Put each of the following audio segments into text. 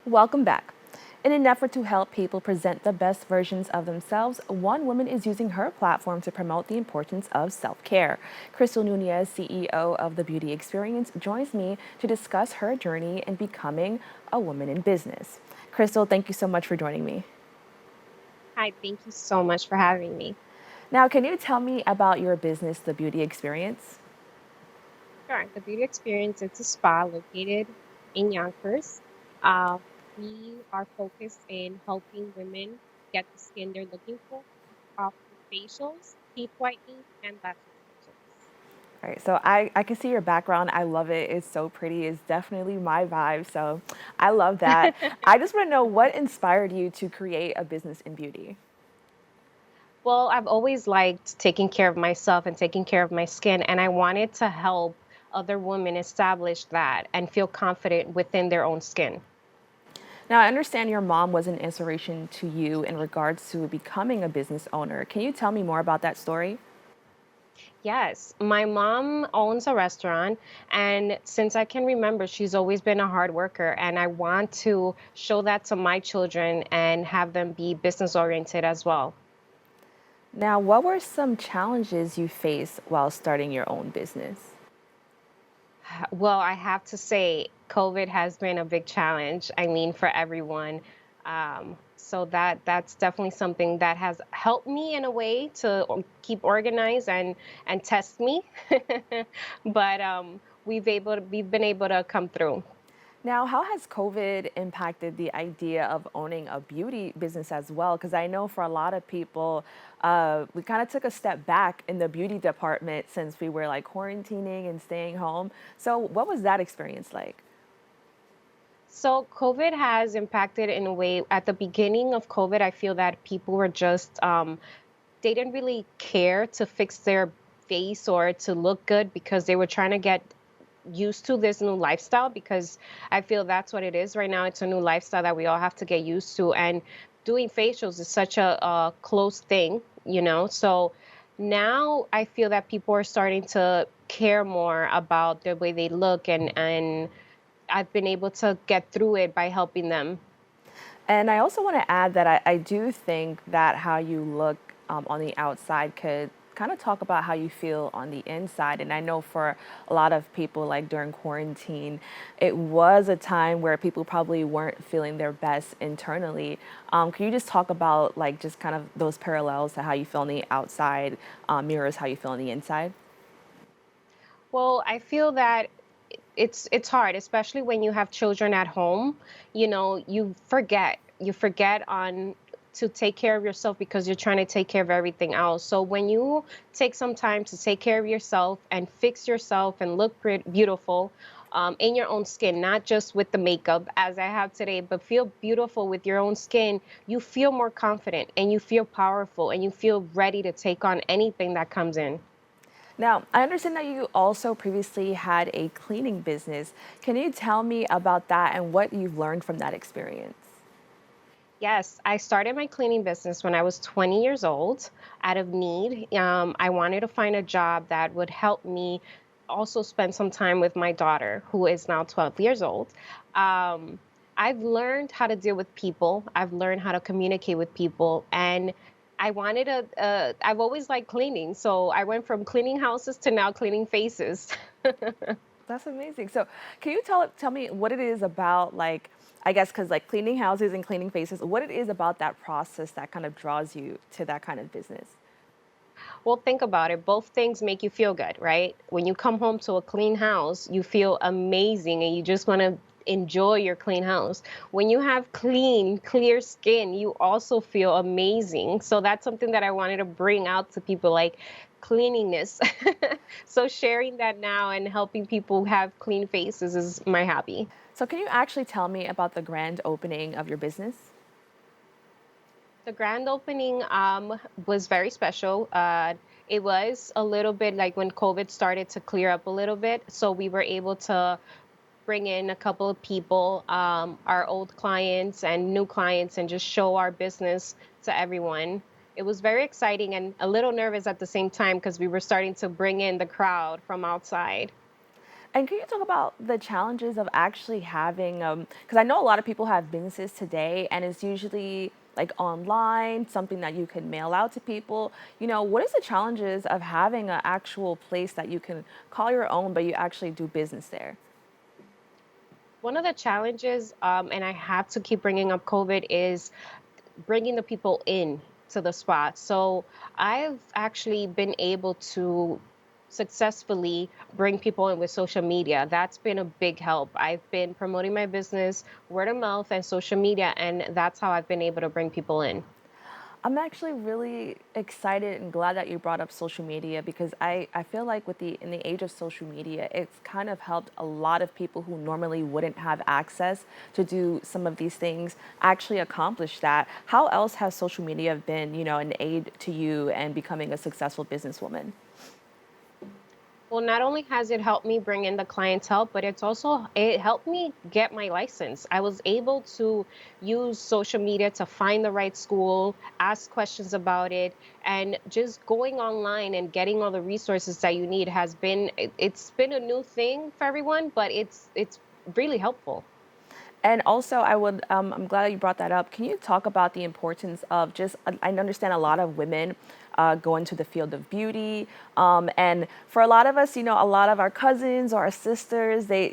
Welcome back. In an effort to help people present the best versions of themselves, one woman is using her platform to promote the importance of self care. Crystal Nunez, CEO of The Beauty Experience, joins me to discuss her journey in becoming a woman in business. Crystal, thank you so much for joining me. Hi, thank you so much for having me. Now, can you tell me about your business, The Beauty Experience? Sure. The Beauty Experience is a spa located in Yonkers. Uh, we are focused in helping women get the skin they're looking for, offer facials, teeth whitening, and lash extensions. All right, so I can see your background. I love it. It's so pretty. It's definitely my vibe. So I love that. I just want to know what inspired you to create a business in beauty? Well, I've always liked taking care of myself and taking care of my skin, and I wanted to help other women establish that and feel confident within their own skin. Now, I understand your mom was an inspiration to you in regards to becoming a business owner. Can you tell me more about that story? Yes, my mom owns a restaurant, and since I can remember, she's always been a hard worker, and I want to show that to my children and have them be business oriented as well. Now, what were some challenges you faced while starting your own business? Well, I have to say, COVID has been a big challenge. I mean, for everyone. So that's definitely something that has helped me in a way to keep organized and test me. But we've been able to come through. Now, how has COVID impacted the idea of owning a beauty business as well? Because I know for a lot of people, we kind of took a step back in the beauty department since we were like quarantining and staying home. So, what was that experience like? So COVID has impacted in a way. At the beginning of COVID, I feel that people were just they didn't really care to fix their face or to look good because they were trying to get used to this new lifestyle, because I feel that's what it is right now. It's a new lifestyle that we all have to get used to, and doing facials is such a close thing, you know. So now I feel that people are starting to care more about the way they look, and I've been able to get through it by helping them. And I also want to add that I do think that how you look on the outside could kind of talk about how you feel on the inside. And I know for a lot of people, like during quarantine, it was a time where people probably weren't feeling their best internally. Can you just talk about like just kind of those parallels to how you feel on the outside mirrors how you feel on the inside? Well, I feel that it's hard, especially when you have children at home. You know, you forget on to take care of yourself because you're trying to take care of everything else. So when you take some time to take care of yourself and fix yourself and look beautiful in your own skin, not just with the makeup as I have today, but feel beautiful with your own skin, you feel more confident and you feel powerful and you feel ready to take on anything that comes in. Now, I understand that you also previously had a cleaning business. Can you tell me about that and what you've learned from that experience? Yes, I started my cleaning business when I was 20 years old out of need. I wanted to find a job that would help me also spend some time with my daughter, who is now 12 years old. Um, I've learned how to deal with people, I've learned how to communicate with people, and I've always liked cleaning. So I went from cleaning houses to now cleaning faces. That's amazing. So, can you tell me what it is about like I guess cuz like cleaning houses and cleaning faces, what it is about that process that kind of draws you to that kind of business? Well, think about it. Both things make you feel good, right? When you come home to a clean house, you feel amazing and you just want to enjoy your clean house. When you have clean, clear skin, you also feel amazing. So that's something that I wanted to bring out to people, like cleanliness. So sharing that now and helping people have clean faces is my hobby. So, can you actually tell me about the grand opening of your business? The grand opening was very special. It was a little bit like when COVID started to clear up a little bit. So we were able to bring in a couple of people, our old clients and new clients, and just show our business to everyone. It was very exciting and a little nervous at the same time because we were starting to bring in the crowd from outside. And can you talk about the challenges of actually having, because I know a lot of people have businesses today and it's usually like online, something that you can mail out to people. What is the challenges of having an actual place that you can call your own, but you actually do business there? One of the challenges, and I have to keep bringing up COVID, is bringing the people in to the spot. So I've actually been able to successfully bring people in with social media. That's been a big help. I've been promoting my business, word of mouth, and social media, and that's how I've been able to bring people in. I'm actually really excited and glad that you brought up social media because I feel like in the age of social media, it's kind of helped a lot of people who normally wouldn't have access to do some of these things actually accomplish that. How else has social media been, an aid to you and becoming a successful businesswoman? Well, not only has it helped me bring in the clientele, but it helped me get my license. I was able to use social media to find the right school, ask questions about it, and just going online and getting all the resources that you need it's been a new thing for everyone, but it's really helpful. And also, I'm glad that you brought that up. Can you talk about the importance of just, I understand a lot of women go into the field of beauty. And for a lot of us, a lot of our cousins or our sisters, they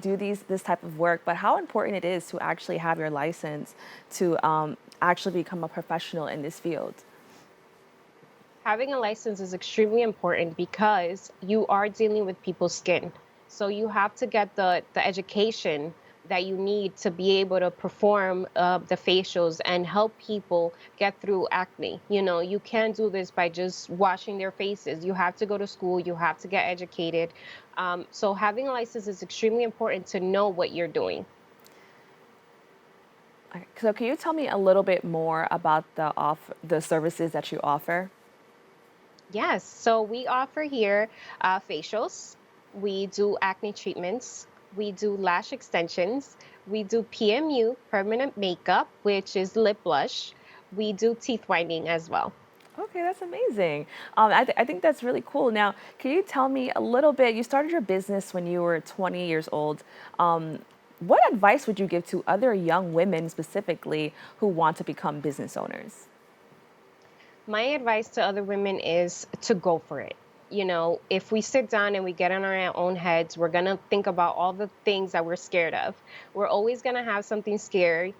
do this type of work, but how important it is to actually have your license to actually become a professional in this field. Having a license is extremely important because you are dealing with people's skin. So you have to get the education that you need to be able to perform the facials and help people get through acne. You can't do this by just washing their faces. You have to go to school, you have to get educated. So having a license is extremely important to know what you're doing. Okay, so can you tell me a little bit more about the services that you offer? Yes, so we offer here facials, we do acne treatments, we do lash extensions, we do PMU, permanent makeup, which is lip blush, we do teeth whitening as well. Okay, that's amazing. I think that's really cool. Now, can you tell me a little bit? You started your business when you were 20 years old. What advice would you give to other young women specifically who want to become business owners? My advice to other women is to go for it. If we sit down and we get in our own heads, we're going to think about all the things that we're scared of. We're always going to have something scary,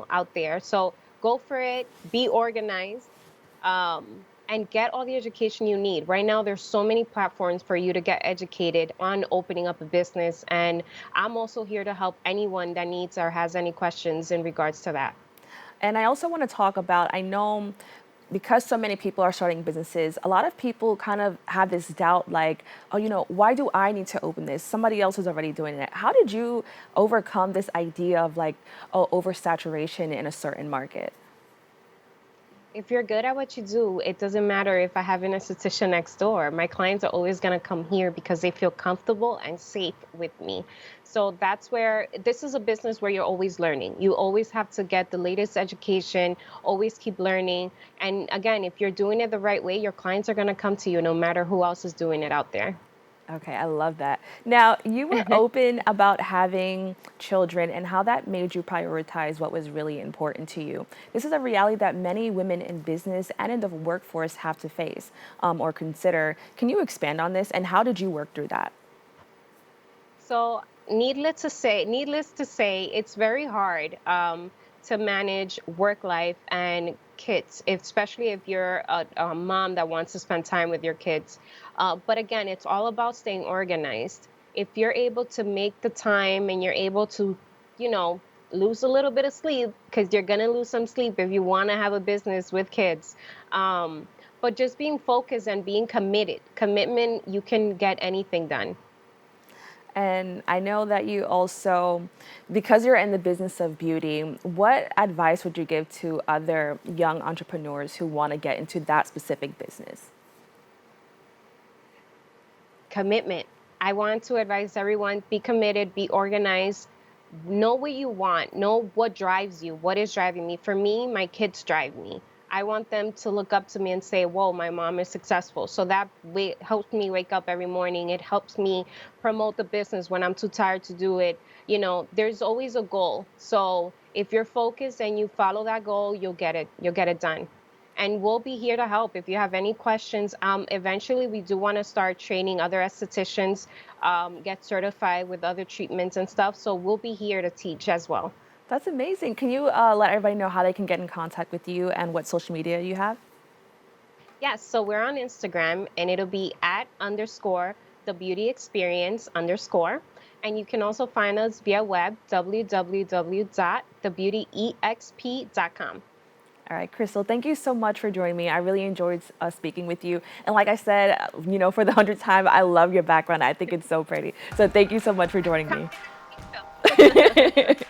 out there. So go for it, be organized, and get all the education you need. Right now, there's so many platforms for you to get educated on opening up a business. And I'm also here to help anyone that needs or has any questions in regards to that. And I also want to talk about, I know because so many people are starting businesses, a lot of people kind of have this doubt like, oh, why do I need to open this? Somebody else is already doing it. How did you overcome this idea of like, oh, oversaturation in a certain market? If you're good at what you do, it doesn't matter if I have an esthetician next door. My clients are always going to come here because they feel comfortable and safe with me. So that's where this is a business where you're always learning. You always have to get the latest education, always keep learning. And again, if you're doing it the right way, your clients are going to come to you no matter who else is doing it out there. Okay, I love that. Now, you were open about having children and how that made you prioritize what was really important to you. This is a reality that many women in business and in the workforce have to face or consider. Can you expand on this and how did you work through that? So, needless to say, it's very hard to manage work life and kids, especially if you're a mom that wants to spend time with your kids. But again, it's all about staying organized. If you're able to make the time and you're able to, you know, lose a little bit of sleep, because you're gonna lose some sleep if you want to have a business with kids. Um, but just being focused and being committed, commitment, you can get anything done. And I know that you also, because you're in the business of beauty, what advice would you give to other young entrepreneurs who want to get into that specific business? Commitment. I want to advise everyone, be committed, be organized, know what you want, know what drives you, what is driving me. For me, my kids drive me. I want them to look up to me and say, whoa, my mom is successful. So that helps me wake up every morning. It helps me promote the business when I'm too tired to do it. There's always a goal. So if you're focused and you follow that goal, you'll get it. You'll get it done. And we'll be here to help if you have any questions. Eventually, we do want to start training other estheticians, get certified with other treatments and stuff. So we'll be here to teach as well. That's amazing. Can you let everybody know how they can get in contact with you and what social media you have? Yes, so we're on Instagram and it'll be at underscore the beauty experience underscore. And you can also find us via web, www.thebeautyexp.com. All right, Crystal, thank you so much for joining me. I really enjoyed speaking with you. And like I said, for the 100th time, I love your background. I think it's so pretty. So thank you so much for joining me. Compliment me too.